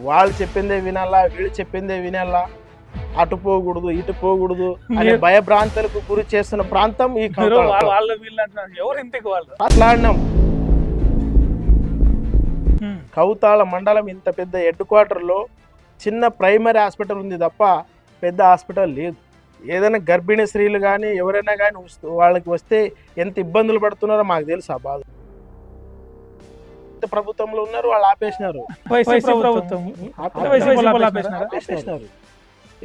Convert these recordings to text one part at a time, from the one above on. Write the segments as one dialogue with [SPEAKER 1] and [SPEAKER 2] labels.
[SPEAKER 1] వాళ్ళు చెప్పిందే వినాలా, వీళ్ళు చెప్పిందే వినాలా, అటు పోకూడదు ఇటు పోకూడదు అనే భయభ్రాంతులకు గురి చేస్తున్న ప్రాంతం ఈ
[SPEAKER 2] వాళ్ళు వీళ్ళు అంటున్నారు. ఎవరు ఇంటికి వాళ్ళు
[SPEAKER 1] మాట్లాడినాం. కౌతాళ మండలం ఇంత పెద్ద హెడ్ క్వార్టర్లో చిన్న ప్రైమరీ హాస్పిటల్ ఉంది తప్ప పెద్ద హాస్పిటల్ లేదు. ఏదైనా గర్భిణీ స్త్రీలు కానీ ఎవరైనా కానీ వాళ్ళకి వస్తే ఎంత ఇబ్బందులు పడుతున్నారో మాకు తెలుసు. ఆ బాధ ప్రభుత్వంలో ఉన్నారు, వాళ్ళు ఆపేసినారు. ఆపేసినారు.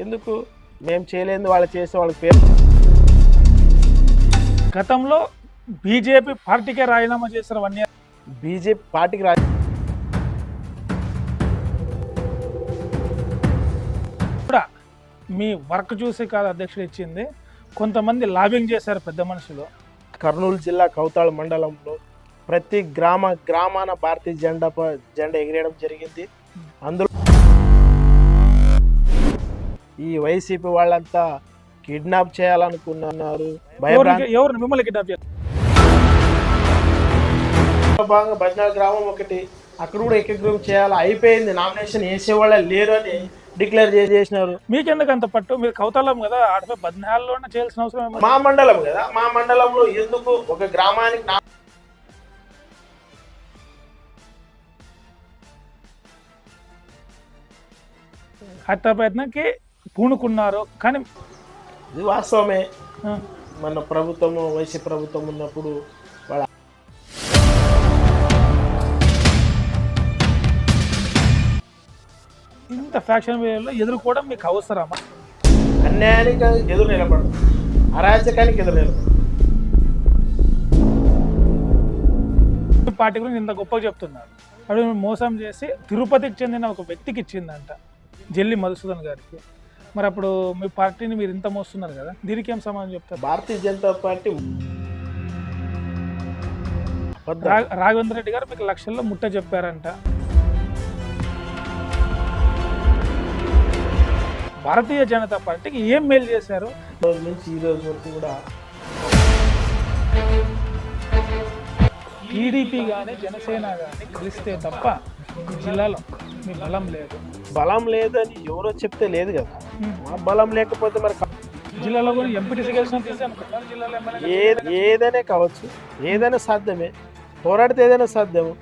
[SPEAKER 1] ఎందుకు మేము చేయలేదు, వాళ్ళు చేసే వాళ్ళకి పేరు.
[SPEAKER 2] గతంలో బీజేపీ పార్టీకే రాజీనామా చేశారు 1 year.
[SPEAKER 1] బీజేపీ పార్టీకి
[SPEAKER 2] కూడా మీ వర్క్ చూసి కాదు అధ్యక్షుడు ఇచ్చింది, కొంతమంది లాబింగ్ చేశారు పెద్ద మనుషులు.
[SPEAKER 1] కర్నూలు జిల్లా కౌతాళ మండలంలో ప్రతి గ్రామాన భారతీయ జెండా ఎగిరేయడం జరిగింది. అందులో ఈ వైసీపీ వాళ్ళంతా కిడ్నాప్ చేయాలనుకున్నారు.
[SPEAKER 2] ఎవరు మిమ్మల్ని కిడ్నాప్ చేస్తారు?
[SPEAKER 1] భాగంగా బద్నాల్ గ్రామం ఒకటి, అక్కడ కూడా ఏకగ్రీవం చేయాలి, అయిపోయింది, నామినేషన్ వేసేవాళ్ళే లేరు అని డిక్లేర్ చేసినారు.
[SPEAKER 2] మీకెందుకు అంత పట్టు? మీరు కౌతాళం కదా, ఆడపై 14లోనే చేయాల్సిన అవసరం.
[SPEAKER 1] మా మండలం కదా, మా మండలంలో ఎందుకు ఒక గ్రామానికి
[SPEAKER 2] హత్య ప్రయత్నంకి పూనుకున్నారు. కానీ
[SPEAKER 1] ఇది వాస్తవమే. మన ప్రభుత్వము వైసీపీ ప్రభుత్వం ఉన్నప్పుడు వాళ్ళ
[SPEAKER 2] ఇంత ఫ్యాక్షన్ వేలో ఎదుర్కోవడం మీకు అవసరమా?
[SPEAKER 1] అన్యాయానికి ఎదురు నిలబడదు, అరాచకానికి ఎదురు నిలబడదు.
[SPEAKER 2] పార్టీ గురించి ఇంత గొప్పగా చెప్తున్నారు. అప్పుడు మోసం చేసి తిరుపతికి చెందిన ఒక వ్యక్తికి ఇచ్చిందంట, జల్లి మధుసూదన్ గారికి. మరి అప్పుడు మీ పార్టీని మీరు ఇంత మోస్తున్నారు కదా, దీనికి ఏం సమాధానం చెప్తారు?
[SPEAKER 1] భారతీయ జనతా పార్టీ
[SPEAKER 2] రాఘవేంద్ర రెడ్డి గారు మీకు లక్షల్లో ముట్ట చెప్పారంట. భారతీయ జనతా పార్టీకి ఏం మేలు చేశారు?
[SPEAKER 1] రోజు నుంచి ఈ రోజు వరకు కూడా
[SPEAKER 2] టీడీపీ కానీ జనసేన కానీ కలిస్తే తప్ప ఈ జిల్లాలో మీ బలం లేదు.
[SPEAKER 1] బలం లేదని ఎవరో చెప్తే లేదు కదా. మా బలం లేకపోతే మరి
[SPEAKER 2] జిల్లాలో కూడా ఎంపీటీసీ గెలిచిన తీసి అనుకుంటారు. జిల్లాలో
[SPEAKER 1] ఏదైనా కావచ్చు, ఏదైనా సాధ్యమే, పోరాడితే ఏదైనా సాధ్యము.